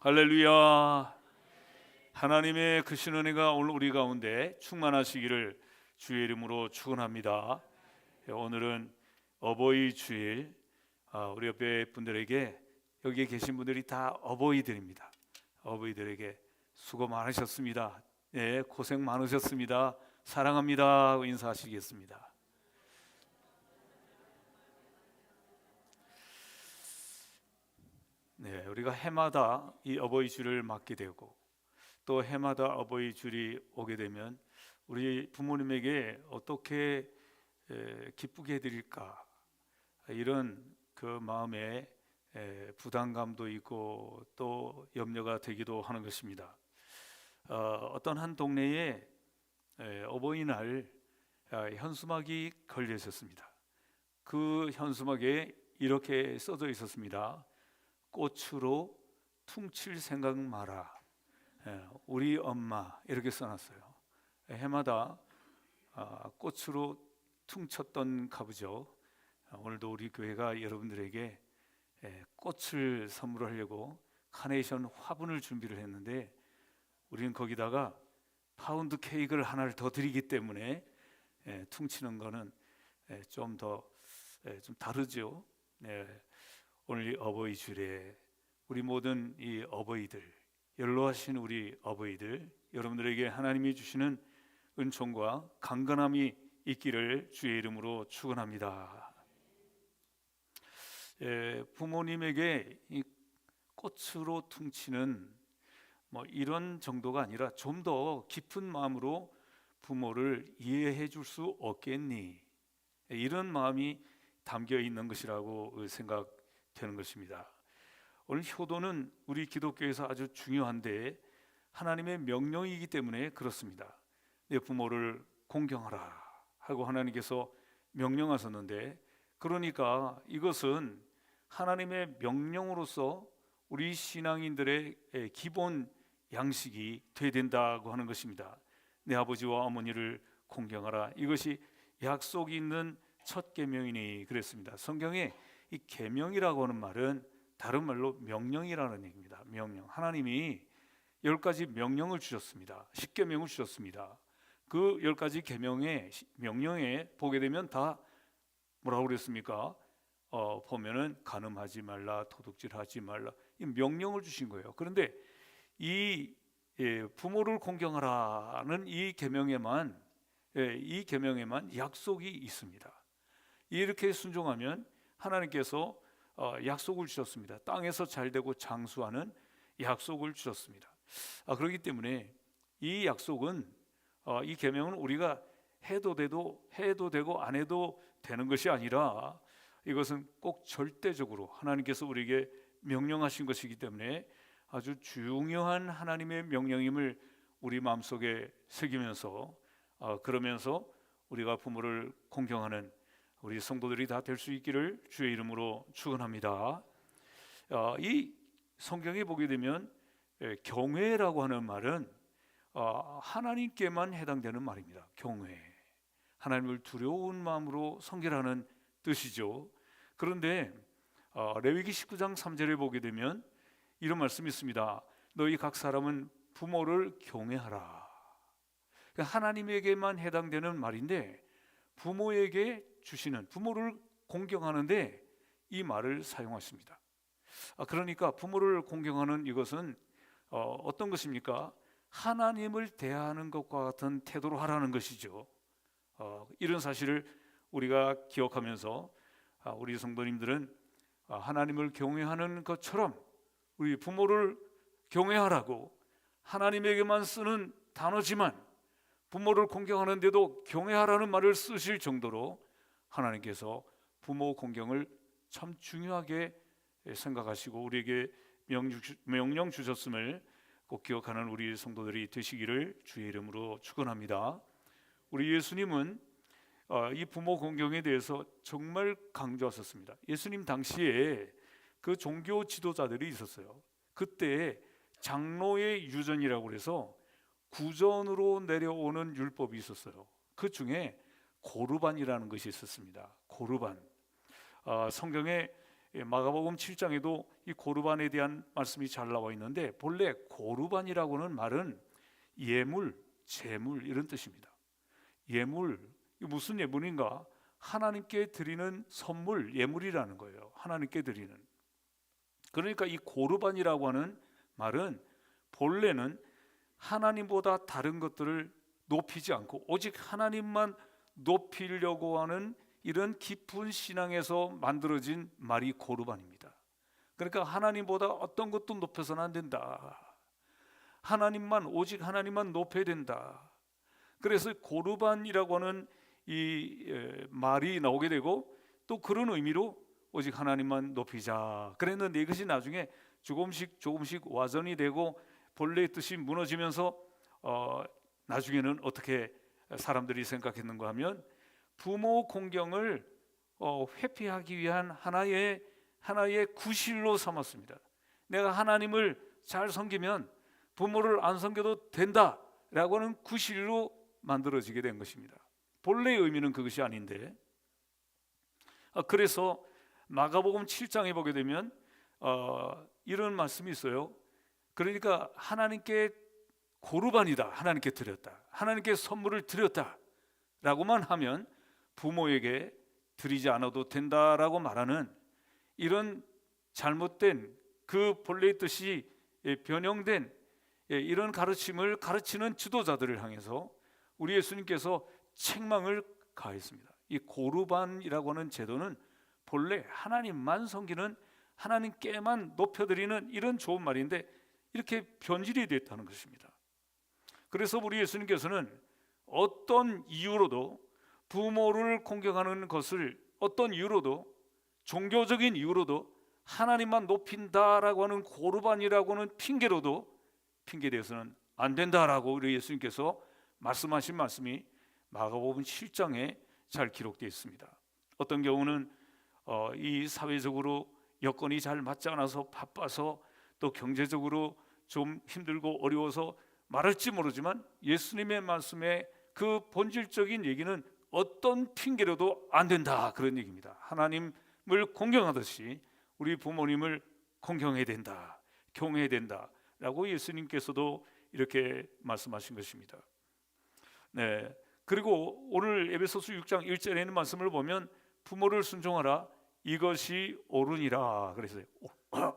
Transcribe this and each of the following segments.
할렐루야. 하나님의 크신 은혜가 오늘 우리 가운데 충만하시기를 주의 이름으로 축원합니다. 오늘은 어버이 주일. 우리 옆에 분들에게, 여기에 계신 분들이 다 어버이들입니다. 어버이들에게 수고 많으셨습니다. 고생 많으셨습니다. 사랑합니다 하고 인사하시겠습니다. 우리가 해마다 이 어버이 주일을 맞게 되고, 또 해마다 어버이 주일이 오게 되면 우리 부모님에게 어떻게 기쁘게 해드릴까, 이런 그 마음에 부담감도 있고 또 염려가 되기도 하는 것입니다. 어떤 한 동네에 어버이날 현수막이 걸려 있었습니다. 그 현수막에 이렇게 써져 있었습니다. 꽃으로 퉁칠 생각 마라. 우리 엄마, 이렇게 써놨어요. 해마다 꽃으로 퉁쳤던 가부죠. 오늘도 우리 교회가 여러분들에게 꽃을 선물하려고 카네이션 화분을 준비를 했는데, 우리는 거기다가 파운드 케이크를 하나를 더 드리기 때문에 퉁치는 거는 좀 다르죠. 오늘 이 어버이 주일에 우리 모든 이 어버이들, 연로하신 우리 어버이들, 여러분들에게 하나님이 주시는 은총과 강건함이 있기를 주의 이름으로 축원합니다. 부모님에게 이 꽃으로 퉁치는 이런 정도가 아니라 좀 더 깊은 마음으로 부모를 이해해 줄 수 없겠니? 이런 마음이 담겨 있는 것이라고 생각되는 것입니다. 오늘 효도는 우리 기독교에서 아주 중요한데 하나님의 명령이기 때문에 그렇습니다. 내 부모를 공경하라 하고 하나님께서 명령하셨는데, 그러니까 이것은 하나님의 명령으로서 우리 신앙인들의 기본 양식이 되어야 된다고 하는 것입니다. 내 아버지와 어머니를 공경하라, 이것이 약속이 있는 첫 계명이니 그랬습니다. 성경에 이 계명이라고 하는 말은 다른 말로 명령이라는 얘기입니다. 명령. 하나님이 10가지 명령을 주셨습니다. 10계명을 주셨습니다. 그 10가지 계명의 명령에 보게 되면 다 뭐라고 그랬습니까? 보면은 간음하지 말라, 도둑질하지 말라, 이 명령을 주신 거예요. 그런데 이 부모를 공경하라는 이 계명에만 약속이 있습니다. 이렇게 순종하면 하나님께서 약속을 주셨습니다. 땅에서 잘되고 장수하는 약속을 주셨습니다. 그렇기 때문에 이 약속은, 이 계명은 우리가 해도 되고 안 해도 되는 것이 아니라, 이것은 꼭 절대적으로 하나님께서 우리에게 명령하신 것이기 때문에 아주 중요한 하나님의 명령임을 우리 마음속에 새기면서, 그러면서 우리가 부모를 공경하는 우리 성도들이 다 될 수 있기를 주의 이름으로 축원합니다. 이 성경에 보게 되면 경외라고 하는 말은 하나님께만 해당되는 말입니다. 경외, 하나님을 두려운 마음으로 섬기라는 뜻이죠. 그런데 레위기 19장 3절에 보게 되면 이런 말씀이 있습니다. 너희 각 사람은 부모를 경외하라. 그러니까 하나님에게만 해당되는 말인데, 부모에게 주시는, 부모를 공경하는데 이 말을 사용하십니다. 그러니까 부모를 공경하는 이것은 어떤 것입니까? 하나님을 대하는 것과 같은 태도로 하라는 것이죠. 이런 사실을 우리가 기억하면서 우리 성도님들은 하나님을 경외하는 것처럼 우리 부모를 경외하라고, 하나님에게만 쓰는 단어지만 부모를 공경하는데도 경외하라는 말을 쓰실 정도로 하나님께서 부모 공경을 참 중요하게 생각하시고 우리에게 명령 주셨음을 꼭 기억하는 우리 성도들이 되시기를 주의 이름으로 축원합니다. 우리 예수님은 이 부모 공경에 대해서 정말 강조하셨습니다. 예수님 당시에 그 종교 지도자들이 있었어요. 그때 장로의 유전이라고 해서 구전으로 내려오는 율법이 있었어요. 그 중에 고르반이라는 것이 있었습니다. 고르반. 성경에 마가복음 7장에도 이 고르반에 대한 말씀이 잘 나와 있는데, 본래 고르반이라고는 말은 예물, 제물 이런 뜻입니다. 예물, 이 무슨 예물인가? 하나님께 드리는 선물, 예물이라는 거예요. 하나님께 드리는. 그러니까 이 고르반이라고 하는 말은 본래는 하나님보다 다른 것들을 높이지 않고 오직 하나님만 높이려고 하는 이런 깊은 신앙에서 만들어진 말이 고르반입니다. 그러니까 하나님보다 어떤 것도 높여서는 안 된다. 하나님만, 오직 하나님만 높여야 된다. 그래서 고르반이라고 하는 이 말이 나오게 되고, 또 그런 의미로 오직 하나님만 높이자 그랬는데, 이것이 나중에 조금씩 와전이 되고 본래의 뜻이 무너지면서 나중에는 어떻게 사람들이 생각했는가 하면, 부모 공경을 회피하기 위한 하나의 구실로 삼았습니다. 내가 하나님을 잘 섬기면 부모를 안 섬겨도 된다라고 하는 구실로 만들어지게 된 것입니다. 본래의 의미는 그것이 아닌데, 그래서 마가복음 7장에 보게 되면 이런 말씀이 있어요. 그러니까 하나님께 고르반이다, 하나님께 드렸다, 하나님께 선물을 드렸다 라고만 하면 부모에게 드리지 않아도 된다라고 말하는 이런 잘못된, 그 본래의 뜻이 변형된 이런 가르침을 가르치는 지도자들을 향해서 우리 예수님께서 책망을 가했습니다. 이 고르반이라고 하는 제도는 본래 하나님만 섬기는, 하나님께만 높여드리는 이런 좋은 말인데 이렇게 변질이 됐다는 것입니다. 그래서 우리 예수님께서는 어떤 이유로도 부모를 공경하는 것을, 어떤 이유로도, 종교적인 이유로도 하나님만 높인다라고 하는 고르반이라고 하는 핑계대어서는 안 된다라고 우리 예수님께서 말씀하신 말씀이 마가복음 7장에 잘 기록되어 있습니다. 어떤 경우는 이 사회적으로 여건이 잘 맞지 않아서 바빠서, 또 경제적으로 좀 힘들고 어려워서 말할지 모르지만 예수님의 말씀에 그 본질적인 얘기는 어떤 핑계로도 안 된다, 그런 얘기입니다. 하나님을 공경하듯이 우리 부모님을 공경해야 된다, 경외해야 된다라고 예수님께서도 이렇게 말씀하신 것입니다. 네. 그리고 오늘 에베소서 6장 1절에 있는 말씀을 보면 부모를 순종하라, 이것이 옳으니라 그랬어요.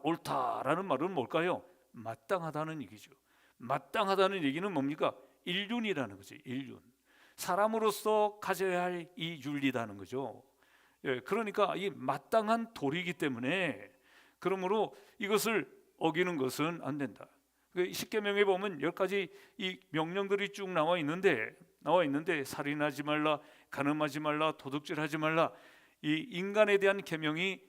옳다라는 말은 뭘까요? 마땅하다는 얘기죠. 마땅하다는 얘기는 뭡니까? 인륜이라는 거죠. 인륜. 사람으로서 가져야 할 이 윤리다는 거죠. 그러니까 이 마땅한 도리이기 때문에, 그러므로 이것을 어기는 것은 안 된다. 십계명에 보면 10가지 이 명령들이 쭉 나와 있는데 살인하지 말라, 간음하지 말라, 도둑질하지 말라, 이 인간에 대한 계명이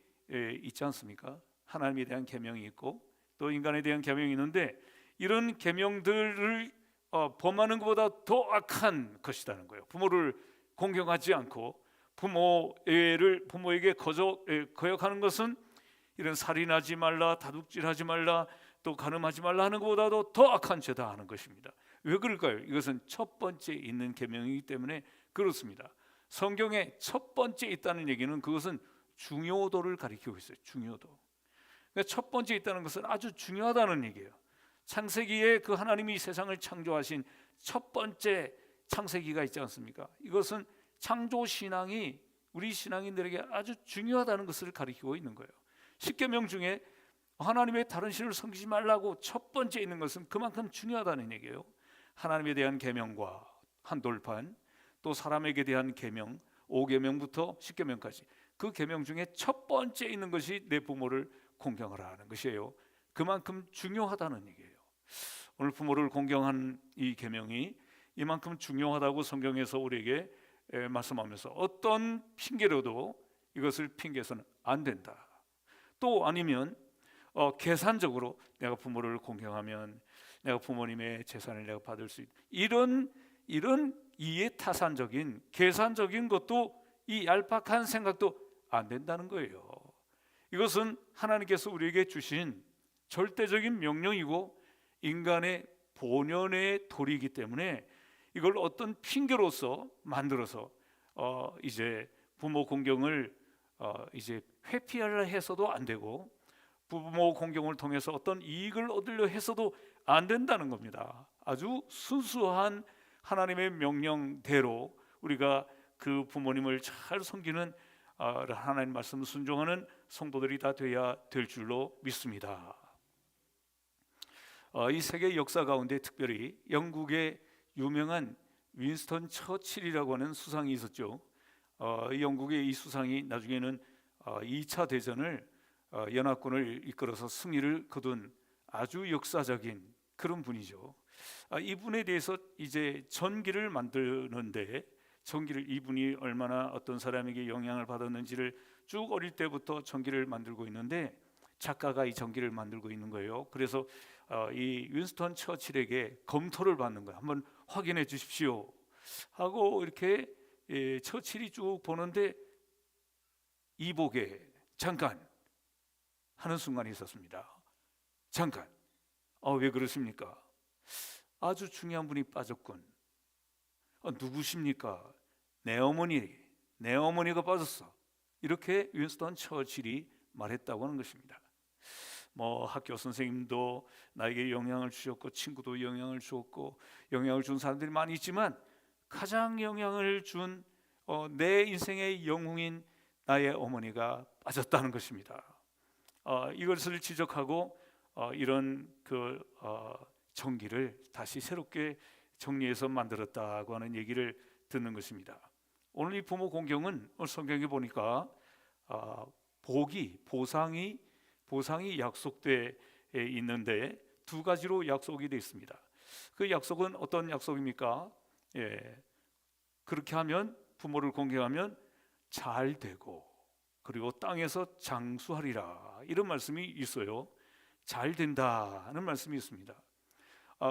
있지 않습니까? 하나님에 대한 계명이 있고 또 인간에 대한 계명이 있는데, 이런 계명들을 범하는 것보다 더 악한 것이라는 거예요. 부모를 공경하지 않고 부모에게 거역하는 것은, 이런 살인하지 말라, 다둑질하지 말라, 또 간음하지 말라 하는 것보다도 더 악한 죄다 하는 것입니다. 왜 그럴까요? 이것은 첫 번째 있는 계명이기 때문에 그렇습니다. 성경에 첫 번째 있다는 얘기는 그것은 중요도를 가리키고 있어요. 중요도. 그러니까 첫 번째 있다는 것은 아주 중요하다는 얘기예요. 창세기에 그 하나님이 세상을 창조하신 첫 번째 창세기가 있지 않습니까? 이것은 창조 신앙이 우리 신앙인들에게 아주 중요하다는 것을 가리키고 있는 거예요. 십계명 중에 하나님의 다른 신을 섬기지 말라고 첫 번째 있는 것은 그만큼 중요하다는 얘기예요. 하나님에 대한 계명과 한 돌판, 또 사람에게 대한 계명, 5계명부터 10계명까지 그 계명 중에 첫 번째 있는 것이 내 부모를 공경하라 하는 것이에요. 그만큼 중요하다는 얘기예요. 오늘 부모를 공경한 이 계명이 이만큼 중요하다고 성경에서 우리에게 말씀하면서 어떤 핑계로도 이것을 핑계해서는 안 된다. 또 아니면 계산적으로 내가 부모를 공경하면 내가 부모님의 재산을 내가 받을 수 있다, 이런 이해타산적인 계산적인 것도, 이 얄팍한 생각도 안 된다는 거예요. 이것은 하나님께서 우리에게 주신 절대적인 명령이고 인간의 본연의 도리이기 때문에 이걸 어떤 핑계로서 만들어서 이제 부모 공경을 이제 회피하려 해서도 안 되고 부모 공경을 통해서 어떤 이익을 얻으려 해서도 안 된다는 겁니다. 아주 순수한 하나님의 명령대로 우리가 그 부모님을 잘 섬기는 하나님 말씀 순종하는 성도들이 다 돼야 될 줄로 믿습니다. 이 세계 역사 가운데 특별히 영국의 유명한 윈스턴 처칠이라고 하는 수상이 있었죠. 영국의 이 수상이 나중에는 2차 대전을 연합군을 이끌어서 승리를 거둔 아주 역사적인 그런 분이죠. 이분에 대해서 이제 전기를 만드는데 전기를 이분이 얼마나 어떤 사람에게 영향을 받았는지를 쭉 어릴 때부터 전기를 만들고 있는데 작가가 이 전기를 만들고 있는 거예요. 그래서 이 윈스턴 처칠에게 검토를 받는 거예요. 한번 확인해 주십시오 하고 이렇게 처칠이 쭉 보는데 이보게 잠깐 하는 순간이 있었습니다. 잠깐. 왜 그러십니까? 아주 중요한 분이 빠졌군. 누구십니까? 내 어머니가 빠졌어. 이렇게 윈스턴 처칠이 말했다고 하는 것입니다. 학교 선생님도 나에게 영향을 주셨고 친구도 영향을 주었고 영향을 준 사람들이 많이 있지만 가장 영향을 준 내 인생의 영웅인 나의 어머니가 빠졌다는 것입니다. 이것을 지적하고 이런 정기를 다시 새롭게 정리해서 만들었다고 하는 얘기를 듣는 것입니다. 오늘 이 부모 공경은 성경에 보니까 보상이 약속돼 있는데 두 가지로 약속이 되어 있습니다. 그 약속은 어떤 약속입니까? 그렇게 하면 부모를 공경하면 잘 되고 그리고 땅에서 장수하리라 이런 말씀이 있어요. 잘 된다는 말씀이 있습니다.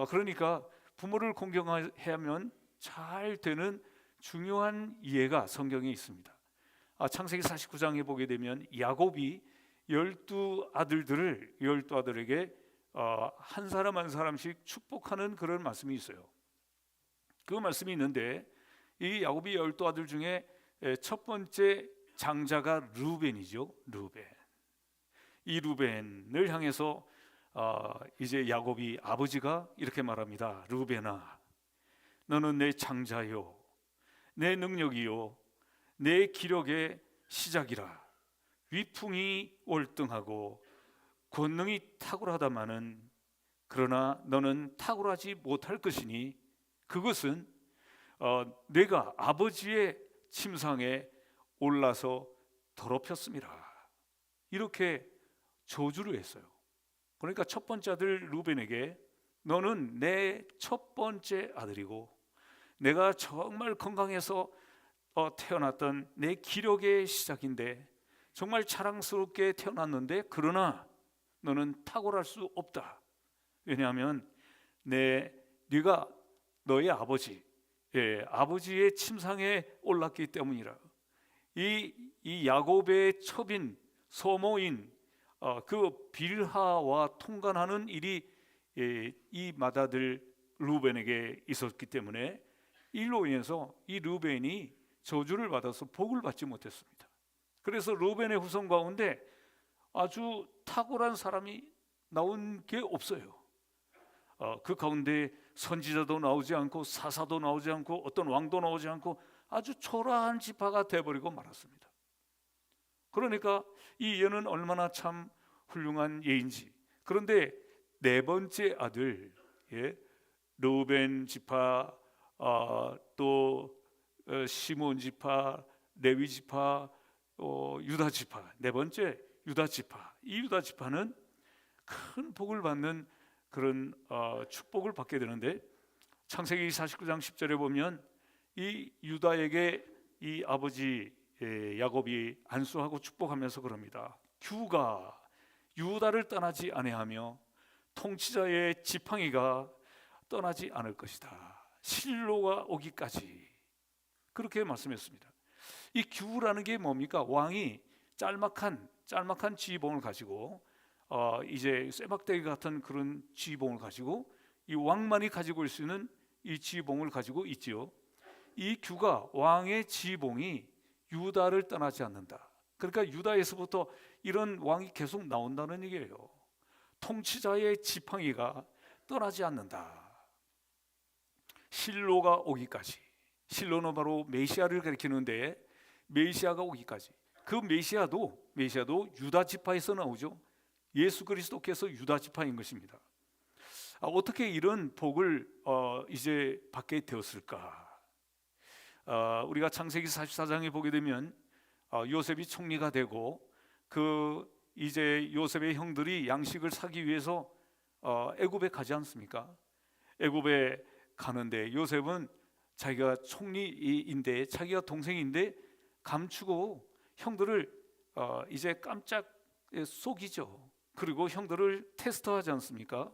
그러니까 부모를 공경하면 잘 되는 중요한 예가 성경에 있습니다. 창세기 49장에 보게 되면 야곱이 12아들에게 한 사람 한 사람씩 축복하는 그런 말씀이 있어요. 그 말씀이 있는데 이 야곱이 12아들 중에 첫 번째 장자가 르우벤이죠. 이 르우벤을 향해서 이제 야곱이 아버지가 이렇게 말합니다. 르우벤아, 너는 내 장자요, 내 능력이요, 내 기력의 시작이라. 위풍이 월등하고 권능이 탁월하다마는 그러나 너는 탁월하지 못할 것이니 그것은 내가 아버지의 침상에 올라서 더럽혔습니다. 이렇게 저주를 했어요. 그러니까 첫 번째 아들 루벤에게 너는 내 첫 번째 아들이고 내가 정말 건강해서 태어났던 내 기력의 시작인데 정말 자랑스럽게 태어났는데 그러나 너는 탁월할 수 없다. 왜냐하면 네가 너의 아버지의 침상에 올랐기 때문이라. 이 야곱의 첩인 소모인 그 빌하와 통관하는 일이 이 맏아들 르우벤에게 있었기 때문에 일로 인해서 이 르우벤이 저주를 받아서 복을 받지 못했습니다. 그래서 르우벤의 후손 가운데 아주 탁월한 사람이 나온 게 없어요. 그 가운데 선지자도 나오지 않고 사사도 나오지 않고 어떤 왕도 나오지 않고 아주 초라한 지파가 돼버리고 말았습니다. 그러니까 이 예는 얼마나 참 훌륭한 예인지. 그런데 네 번째 아들 르우벤 지파, 또 시몬 지파, 레위 지파, 유다 지파, 네 번째 유다 지파. 이 유다 지파는 큰 복을 받는 그런 축복을 받게 되는데 창세기 49장 10절에 보면 이 유다에게 이 아버지 야곱이 안수하고 축복하면서 그럽니다. 규가 유다를 떠나지 아니하며 통치자의 지팡이가 떠나지 않을 것이다. 실로가 오기까지. 그렇게 말씀했습니다. 이 규라는 게 뭡니까? 왕이 짤막한 지휘봉을 가지고 이제 쇠박대기 같은 그런 지휘봉을 가지고 이 왕만이 가지고 있을 수 있는 이 지휘봉을 가지고 있지요. 이 규가 왕의 지휘봉이 유다를 떠나지 않는다. 그러니까 유다에서부터 이런 왕이 계속 나온다는 얘기예요. 통치자의 지팡이가 떠나지 않는다. 실로가 오기까지. 실로는 바로 메시아를 가리키는데 메시아가 오기까지. 그 메시아도 유다 지파에서 나오죠. 예수 그리스도께서 유다 지파인 것입니다. 어떻게 이런 복을 이제 받게 되었을까? 우리가 창세기 44장에 보게 되면 요셉이 총리가 되고 이제 요셉의 형들이 양식을 사기 위해서 애굽에 가지 않습니까? 애굽에 가는데 요셉은 자기가 총리인데 자기가 동생인데 감추고 형들을 이제 깜짝 속이죠. 그리고 형들을 테스트하지 않습니까?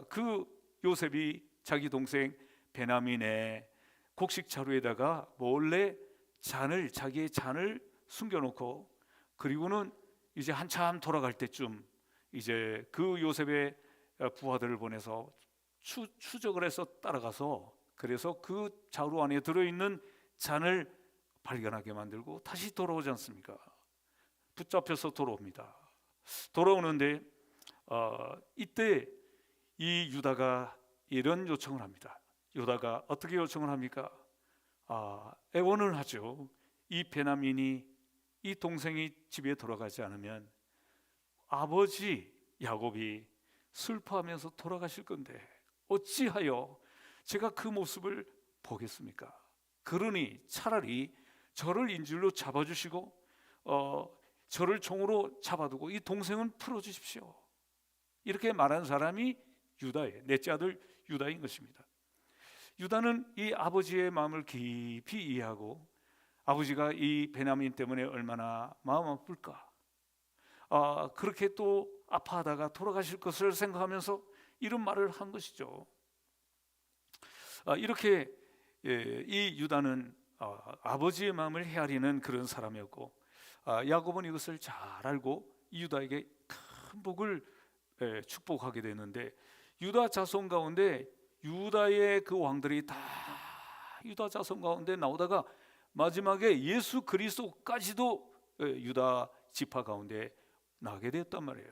그 요셉이 자기 동생 베냐민의 곡식 자루에다가 몰래 자기의 잔을 숨겨놓고, 그리고는 이제 한참 돌아갈 때쯤 이제 그 요셉의 부하들을 보내서 추적을 해서 따라가서, 그래서 그 자루 안에 들어있는 잔을 발견하게 만들고 다시 돌아오지 않습니까? 붙잡혀서 돌아옵니다. 돌아오는데 이때 이 유다가 이런 요청을 합니다. 유다가 어떻게 요청을 합니까? 애원을 하죠. 이 베냐민이, 이 동생이 집에 돌아가지 않으면 아버지 야곱이 슬퍼하면서 돌아가실 건데 어찌하여 제가 그 모습을 보겠습니까? 그러니 차라리 저를 인질로 잡아주시고 저를 종으로 잡아두고 이 동생은 풀어주십시오. 이렇게 말한 사람이 유다의 넷째 아들 유다인 것입니다. 유다는 이 아버지의 마음을 깊이 이해하고 아버지가 이 베냐민 때문에 얼마나 마음 아플까, 그렇게 또 아파하다가 돌아가실 것을 생각하면서 이런 말을 한 것이죠. 이렇게 이 유다는 아버지의 마음을 헤아리는 그런 사람이었고, 야곱은 이것을 잘 알고 이 유다에게 큰 복을 축복하게 되는데, 유다 자손 가운데 유다의 그 왕들이 다 유다 자손 가운데 나오다가 마지막에 예수 그리스도까지도 유다 지파 가운데 나게 되었단 말이에요.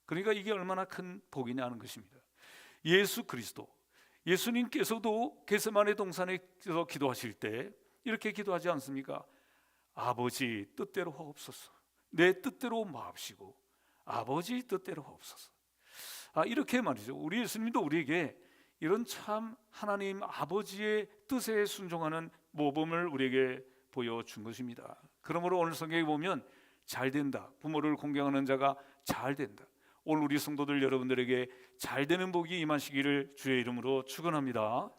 그러니까 이게 얼마나 큰 복이냐는 것입니다. 예수 그리스도, 예수님께서도 겟세마네 동산에서 기도하실 때 이렇게 기도하지 않습니까? 아버지 뜻대로 하옵소서, 내 뜻대로 마옵시고 아버지 뜻대로 하옵소서. 이렇게 말이죠. 우리 예수님도 우리에게 이런 참 하나님 아버지의 뜻에 순종하는 모범을 우리에게 보여준 것입니다. 그러므로 오늘 성경에 보면 잘 된다, 부모를 공경하는 자가 잘 된다, 오늘 우리 성도들 여러분들에게 잘 되는 복이 임하시기를 주의 이름으로 축원합니다.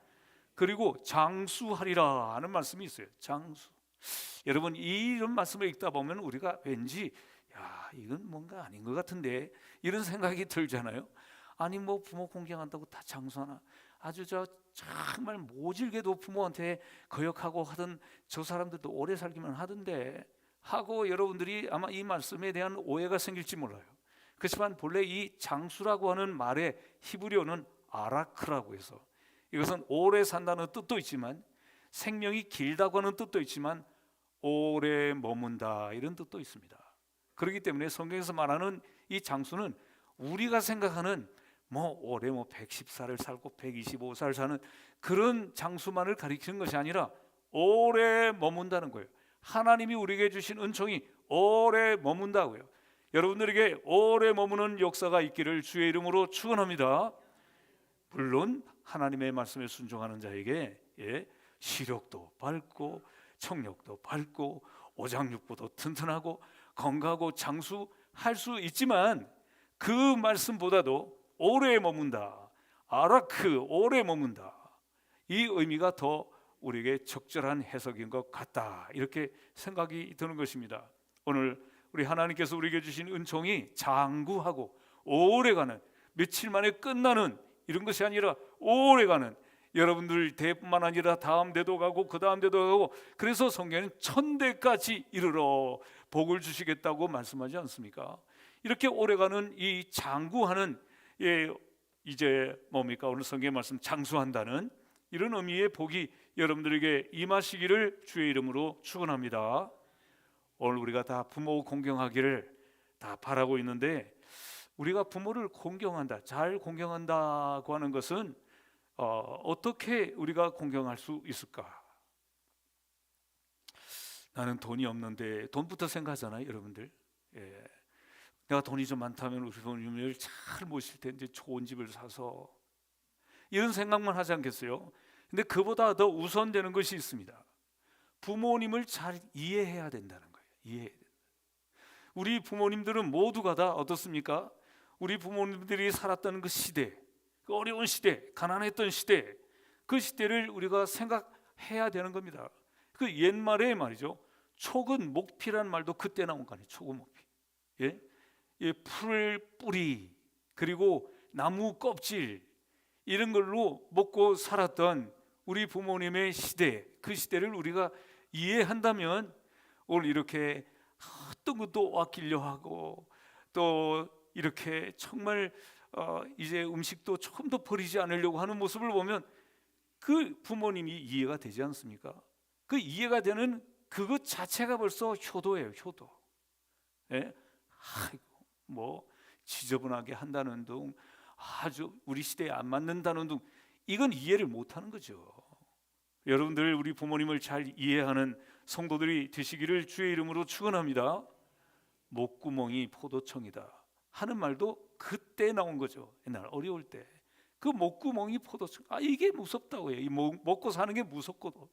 그리고 장수하리라 하는 말씀이 있어요. 장수. 여러분, 이런 말씀을 읽다 보면 우리가 왠지 이건 뭔가 아닌 것 같은데 이런 생각이 들잖아요. 아니 뭐 부모 공경한다고 다 장수하나? 아주 정말 모질게도 부모한테 거역하고 하던 저 사람들도 오래 살기만 하던데 하고 여러분들이 아마 이 말씀에 대한 오해가 생길지 몰라요. 그렇지만 본래 이 장수라고 하는 말의 히브리어는 아라크라고 해서 이것은 오래 산다는 뜻도 있지만 생명이 길다고 하는 뜻도 있지만 오래 머문다 이런 뜻도 있습니다. 그렇기 때문에 성경에서 말하는 이 장수는 우리가 생각하는 올해 110살을 살고 125살 사는 그런 장수만을 가리키는 것이 아니라 오래 머문다는 거예요. 하나님이 우리에게 주신 은총이 오래 머문다고요. 여러분들에게 오래 머무는 역사가 있기를 주의 이름으로 축원합니다. 물론 하나님의 말씀에 순종하는 자에게 시력도 밝고 청력도 밝고 오장육부도 튼튼하고 건강하고 장수할 수 있지만 그 말씀보다도 오래 머문다, 아라크, 오래 머문다, 이 의미가 더 우리에게 적절한 해석인 것 같다, 이렇게 생각이 드는 것입니다. 오늘 우리 하나님께서 우리에게 주신 은총이 장구하고 오래가는, 며칠 만에 끝나는 이런 것이 아니라 오래가는, 여러분들 대뿐만 아니라 다음 대도 가고 그 다음 대도 가고, 그래서 성경에는 1000대까지 이르러 복을 주시겠다고 말씀하지 않습니까? 이렇게 오래가는 이 장구하는, 이제 뭡니까? 오늘 성경의 말씀 장수한다는 이런 의미의 복이 여러분들에게 임하시기를 주의 이름으로 축원합니다. 오늘 우리가 다 부모 공경하기를 다 바라고 있는데, 우리가 부모를 공경한다, 잘 공경한다고 하는 것은 어떻게 우리가 공경할 수 있을까? 나는 돈이 없는데, 돈부터 생각하잖아요, 여러분들. 예. 내가 돈이 좀 많다면 우리 부모님을 잘 모실 텐데 좋은 집을 사서, 이런 생각만 하지 않겠어요? 근데 그보다 더 우선되는 것이 있습니다. 부모님을 잘 이해해야 된다는 거예요. 이해해야 된다. 우리 부모님들은 모두가 다 어떻습니까? 우리 부모님들이 살았던 그 시대, 그 어려운 시대, 가난했던 시대, 그 시대를 우리가 생각해야 되는 겁니다. 그 옛말에 말이죠, 촉은 목피란 말도 그때 나온 거 아니에요. 촉은 목피. 예? 풀 뿌리, 그리고 나무 껍질, 이런 걸로 먹고 살았던 우리 부모님의 시대, 그 시대를 우리가 이해한다면 오늘 이렇게 어떤 것도 아끼려 하고, 또 이렇게 정말 이제 음식도 조금 더 버리지 않으려고 하는 모습을 보면 그 부모님이 이해가 되지 않습니까? 그 이해가 되는 그것 자체가 벌써 효도예요, 효도. 예? 아이고, 뭐 지저분하게 한다는 둥, 아주 우리 시대에 안 맞는다는 둥, 이건 이해를 못하는 거죠. 여러분들, 우리 부모님을 잘 이해하는 성도들이 되시기를 주의 이름으로 축원합니다. 목구멍이 포도청이다 하는 말도 그때 나온 거죠. 옛날 어려울 때 그 목구멍이 포도청, 이게 무섭다고 해요. 먹고 사는 게 무섭고도,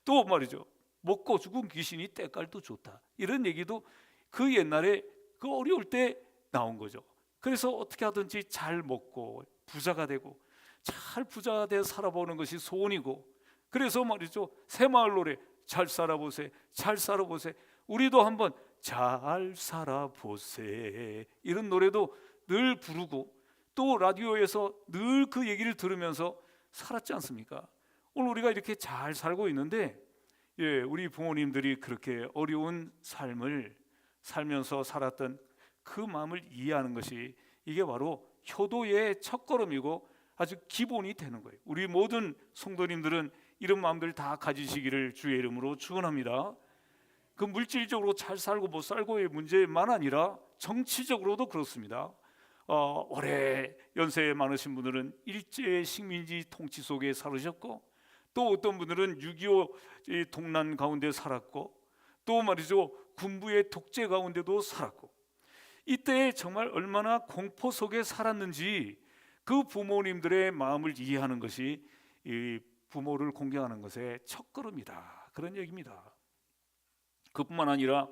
또 말이죠, 먹고 죽은 귀신이 때깔도 좋다, 이런 얘기도 그 옛날에 그 어려울 때 나온 거죠. 그래서 어떻게 하든지 잘 먹고 부자가 되고 잘 부자가 되어 살아보는 것이 소원이고, 그래서 말이죠, 새마을 노래, 잘 살아보세, 잘 살아보세, 우리도 한번 잘 살아보세, 이런 노래도 늘 부르고, 또 라디오에서 늘 그 얘기를 들으면서 살았지 않습니까? 오늘 우리가 이렇게 잘 살고 있는데, 우리 부모님들이 그렇게 어려운 삶을 살면서 살았던 그 마음을 이해하는 것이, 이게 바로 효도의 첫걸음이고 아주 기본이 되는 거예요. 우리 모든 성도님들은 이런 마음들 다 가지시기를 주의 이름으로 축원합니다. 그 물질적으로 잘 살고 못 살고의 문제만 아니라 정치적으로도 그렇습니다. 오래 연세 많으신 분들은 일제 식민지 통치 속에 살으셨고, 또 어떤 분들은 6.25 동란 가운데 살았고, 또 말이죠, 군부의 독재 가운데도 살았고, 이때 정말 얼마나 공포 속에 살았는지 그 부모님들의 마음을 이해하는 것이 이 부모를 공경하는 것의 첫걸음이다, 그런 얘기입니다. 그뿐만 아니라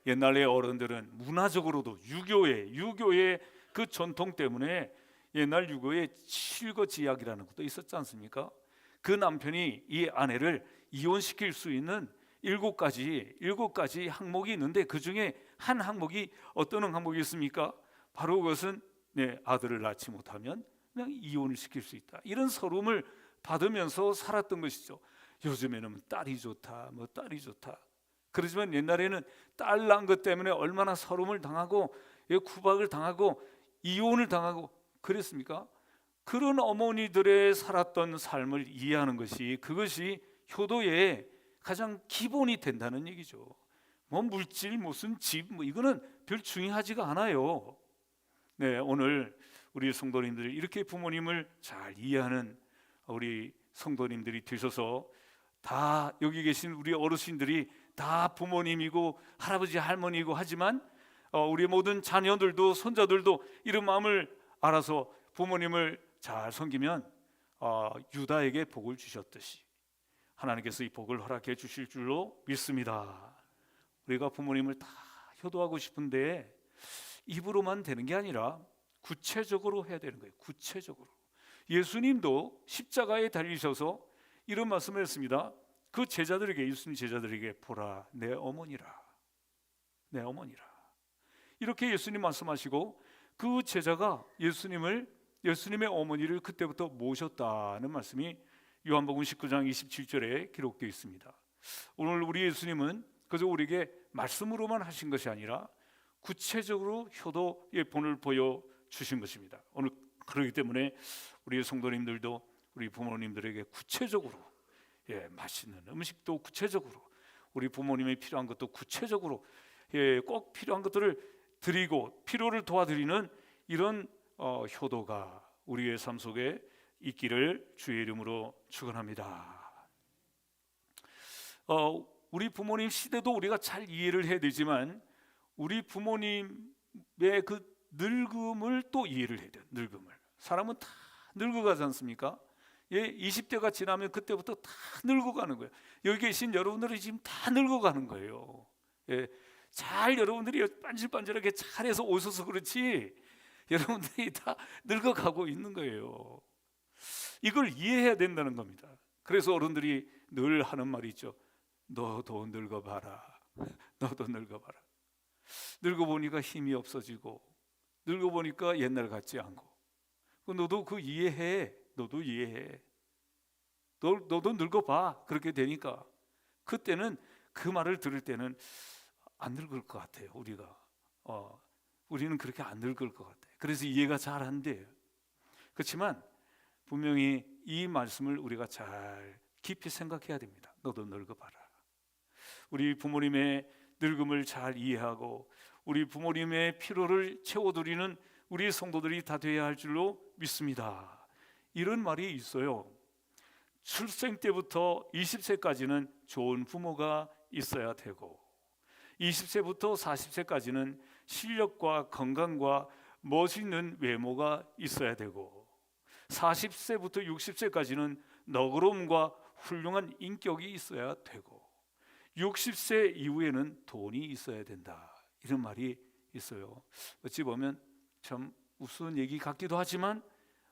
옛날의 어른들은 문화적으로도 유교의 그 전통 때문에 옛날 유교에 칠거지약이라는 것도 있었지 않습니까? 그 남편이 이 아내를 이혼시킬 수 있는 7가지 항목이 있는데, 그 중에 한 항목이 어떤 항목이 있습니까? 바로 그것은 아들을 낳지 못하면 그냥 이혼을 시킬 수 있다, 이런 서름을 받으면서 살았던 것이죠. 요즘에는 딸이 좋다, 딸이 좋다. 그렇지만 옛날에는 딸 낳은 것 때문에 얼마나 서름을 당하고 구박을 당하고 이혼을 당하고 그랬습니까? 그런 어머니들의 살았던 삶을 이해하는 것이, 그것이 효도의 가장 기본이 된다는 얘기죠. 물질, 무슨 집, 이거는 별 중요하지가 않아요. 오늘 우리 성도님들이 이렇게 부모님을 잘 이해하는 우리 성도님들이 되셔서, 다 여기 계신 우리 어르신들이 다 부모님이고 할아버지 할머니이고 하지만 우리 모든 자녀들도 손자들도 이런 마음을 알아서 부모님을 잘 섬기면 유다에게 복을 주셨듯이 하나님께서 이 복을 허락해 주실 줄로 믿습니다. 우리가 부모님을 다 효도하고 싶은데 입으로만 되는 게 아니라 구체적으로 해야 되는 거예요. 구체적으로. 예수님도 십자가에 달리셔서 이런 말씀을 했습니다. 그 제자들에게, 예수님 제자들에게, 보라 내 어머니라, 내 어머니라, 이렇게 예수님 말씀하시고, 그 제자가 예수님의 어머니를 그때부터 모셨다는 말씀이 요한복음 19장 27절에 기록되어 있습니다. 오늘 우리 예수님은 그저 우리에게 말씀으로만 하신 것이 아니라 구체적으로 효도의 본을 보여주신 것입니다. 오늘 그렇기 때문에 우리 성도님들도 우리 부모님들에게 구체적으로, 맛있는 음식도 구체적으로, 우리 부모님이 필요한 것도 구체적으로 꼭 필요한 것들을 드리고 필요를 도와드리는 이런 효도가 우리의 삶 속에 있기를 주의 이름으로 축원합니다. 우리 부모님 시대도 우리가 잘 이해를 해야 되지만 우리 부모님의 그 늙음을 또 이해를 해야 돼요. 늙음을. 사람은 다 늙어가지 않습니까? 20대가 지나면 그때부터 다 늙어가는 거예요. 여기 계신 여러분들이 지금 다 늙어가는 거예요. 잘 여러분들이 반질반질하게 잘해서 오셔서 그렇지 여러분들이 다 늙어가고 있는 거예요. 이걸 이해해야 된다는 겁니다. 그래서 어른들이 늘 하는 말이 있죠. 너도 늙어봐라. 너도 늙어봐라. 늙어보니까 힘이 없어지고 늙어보니까 옛날 같지 않고 너도 그 이해해. 너도 이해해. 너도 늙어봐. 그렇게 되니까 그때는 그 말을 들을 때는 안 늙을 것 같아요. 우리는 그렇게 안 늙을 것 같아요. 그래서 이해가 잘 안 돼요. 그렇지만 분명히 이 말씀을 우리가 잘 깊이 생각해야 됩니다. 너도 늙어봐라. 우리 부모님의 늙음을 잘 이해하고 우리 부모님의 필요를 채워드리는 우리 성도들이 다 되어야 할 줄로 믿습니다. 이런 말이 있어요. 출생 때부터 20세까지는 좋은 부모가 있어야 되고 20세부터 40세까지는 실력과 건강과 멋있는 외모가 있어야 되고 40세부터 60세까지는 너그러움과 훌륭한 인격이 있어야 되고 60세 이후에는 돈이 있어야 된다. 이런 말이 있어요. 어찌 보면 참 우스운 얘기 같기도 하지만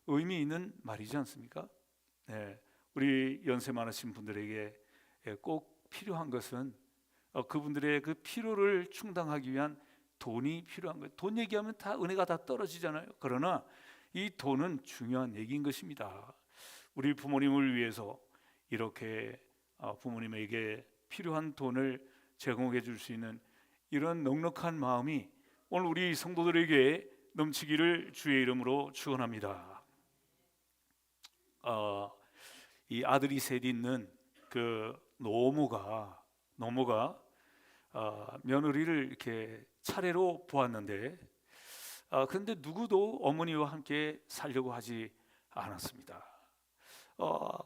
의미 있는 말이지 않습니까? 우리 연세 많으신 분들에게 꼭 필요한 것은 그분들의 그 필요를 충당하기 위한 돈이 필요한 거예요. 돈 얘기하면 다 은혜가 다 떨어지잖아요. 그러나 이 돈은 중요한 얘기인 것입니다. 우리 부모님을 위해서 이렇게 부모님에게 필요한 돈을 제공해 줄 수 있는 이런 넉넉한 마음이 오늘 우리 성도들에게 넘치기를 주의 이름으로 축원합니다. 이 아들이 셋 있는 그 노모가 며느리를 이렇게 차례로 보았는데 그런데 누구도 어머니와 함께 살려고 하지 않았습니다.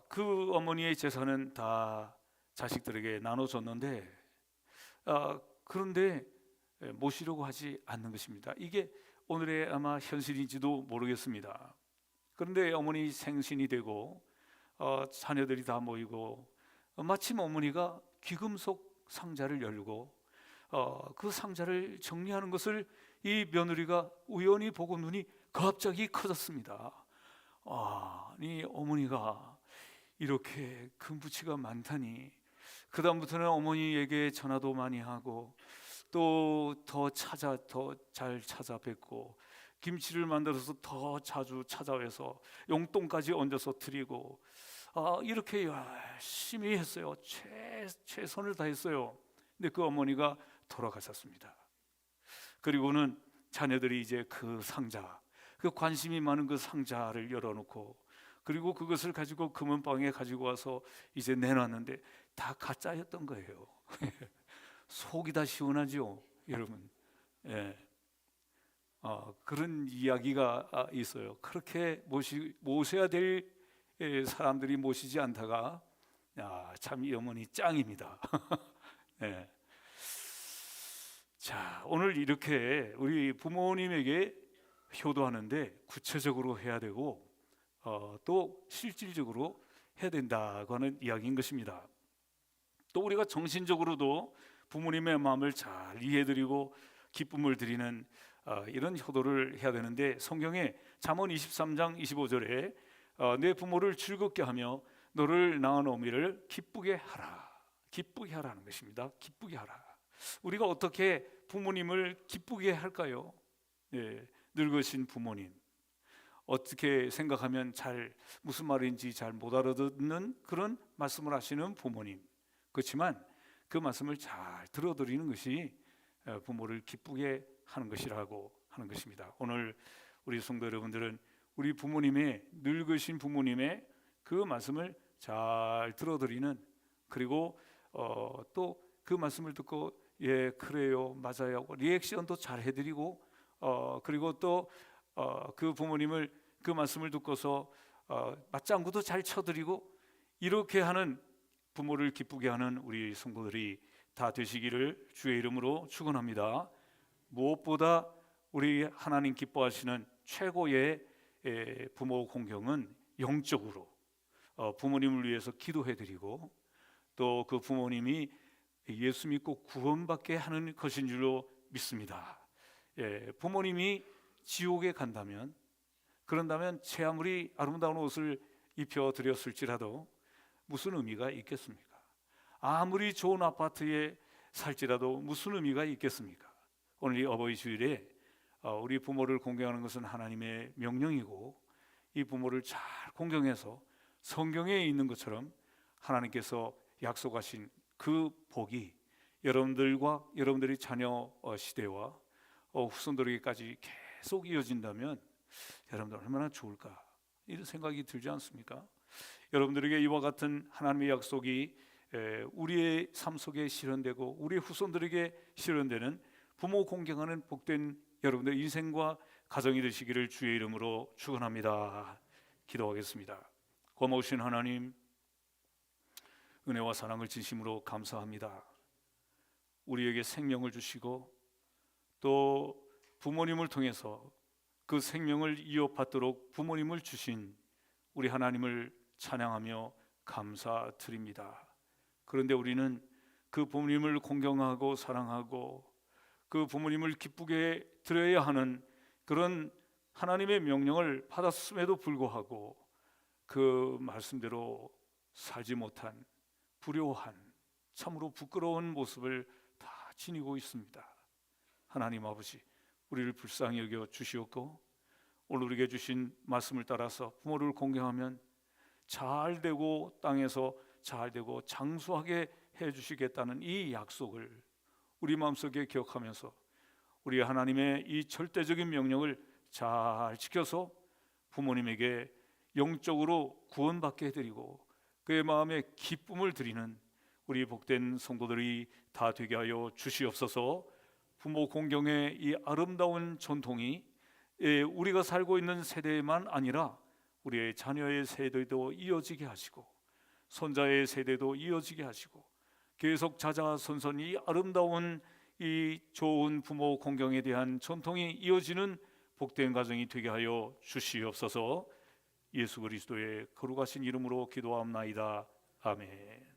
그 어머니의 재산은 다 자식들에게 나눠줬는데 그런데 모시려고 하지 않는 것입니다. 이게 오늘의 아마 현실인지도 모르겠습니다. 그런데 어머니 생신이 되고 자녀들이 다 모이고 마침 어머니가 귀금속 상자를 열고 그 상자를 정리하는 것을 이 며느리가 우연히 보고 눈이 갑자기 커졌습니다. 이 어머니가 이렇게 금부치가 많다니. 그 다음부터는 어머니에게 전화도 많이 하고 또 더 잘 찾아뵙고 김치를 만들어서 더 자주 찾아와서 용돈까지 얹어서 드리고 이렇게 열심히 했어요. 최선을 다했어요. 근데 그 어머니가 돌아가셨습니다. 그리고는 자녀들이 이제 그 상자, 그 관심이 많은 그 상자를 열어놓고 그리고 그것을 가지고 금은방에 가지고 와서 이제 내놨는데 다 가짜였던 거예요. 속이 다 시원하죠, 여러분. 그런 이야기가 있어요. 그렇게 모셔야 될 사람들이 모시지 않다가 참 이 어머니 짱입니다. 자, 오늘 이렇게 우리 부모님에게 효도하는데 구체적으로 해야 되고 또 실질적으로 해야 된다고 하는 이야기인 것입니다. 또 우리가 정신적으로도 부모님의 마음을 잘 이해드리고 기쁨을 드리는 이런 효도를 해야 되는데 성경에 잠언 23장 25절에 내 부모를 즐겁게 하며 너를 낳은 어미를 기쁘게 하라. 기쁘게 하라는 것입니다. 기쁘게 하라. 우리가 어떻게 부모님을 기쁘게 할까요? 늙으신 부모님 어떻게 생각하면 무슨 말인지 잘 못 알아듣는 그런 말씀을 하시는 부모님. 그렇지만 그 말씀을 잘 들어드리는 것이 부모를 기쁘게 하는 것이라고 하는 것입니다. 오늘 우리 성도 여러분들은 우리 부모님의 늙으신 부모님의 그 말씀을 잘 들어드리는 그리고 또 그 말씀을 듣고 예, 그래요, 맞아요, 리액션도 잘 해드리고, 그리고 또 그 부모님을 그 말씀을 듣고서 맞장구도 잘 쳐드리고, 이렇게 하는 부모를 기쁘게 하는 우리 성도들이 다 되시기를 주의 이름으로 축원합니다. 무엇보다 우리 하나님 기뻐하시는 최고의 부모 공경은 영적으로 부모님을 위해서 기도해드리고, 또 그 부모님이 예수 믿고 구원받게 하는 것인 줄로 믿습니다. 부모님이 지옥에 간다면, 그런다면 제 아무리 아름다운 옷을 입혀드렸을지라도 무슨 의미가 있겠습니까? 아무리 좋은 아파트에 살지라도 무슨 의미가 있겠습니까? 오늘 이 어버이 주일에 우리 부모를 공경하는 것은 하나님의 명령이고, 이 부모를 잘 공경해서 성경에 있는 것처럼 하나님께서 약속하신 그 복이 여러분들과 여러분들의 자녀 시대와 후손들에게까지 계속 이어진다면 여러분들 얼마나 좋을까, 이런 생각이 들지 않습니까? 여러분들에게 이와 같은 하나님의 약속이 우리의 삶 속에 실현되고 우리의 후손들에게 실현되는 부모 공경하는 복된 여러분들의 인생과 가정이 되시기를 주의 이름으로 축원합니다. 기도하겠습니다. 고마우신 하나님, 은혜와 사랑을 진심으로 감사합니다. 우리에게 생명을 주시고 또 부모님을 통해서 그 생명을 이어받도록 부모님을 주신 우리 하나님을 찬양하며 감사드립니다. 그런데 우리는 그 부모님을 공경하고 사랑하고 그 부모님을 기쁘게 드려야 하는 그런 하나님의 명령을 받았음에도 불구하고 그 말씀대로 살지 못한 불효한, 참으로 부끄러운 모습을 다 지니고 있습니다. 하나님 아버지, 우리를 불쌍히 여겨 주시옵고, 오늘 우리에게 주신 말씀을 따라서 부모를 공경하면 잘되고 땅에서 잘되고 장수하게 해주시겠다는 이 약속을 우리 마음속에 기억하면서 우리 하나님의 이 절대적인 명령을 잘 지켜서 부모님에게 영적으로 구원받게 해드리고 그의 마음에 기쁨을 드리는 우리 복된 성도들이 다 되게 하여 주시옵소서. 부모 공경의 이 아름다운 전통이 우리가 살고 있는 세대만 아니라 우리의 자녀의 세대도 이어지게 하시고 손자의 세대도 이어지게 하시고 계속 자자손손 이 아름다운 이 좋은 부모 공경에 대한 전통이 이어지는 복된 가정이 되게 하여 주시옵소서. 예수 그리스도의 거룩하신 이름으로 기도하옵나이다. 아멘.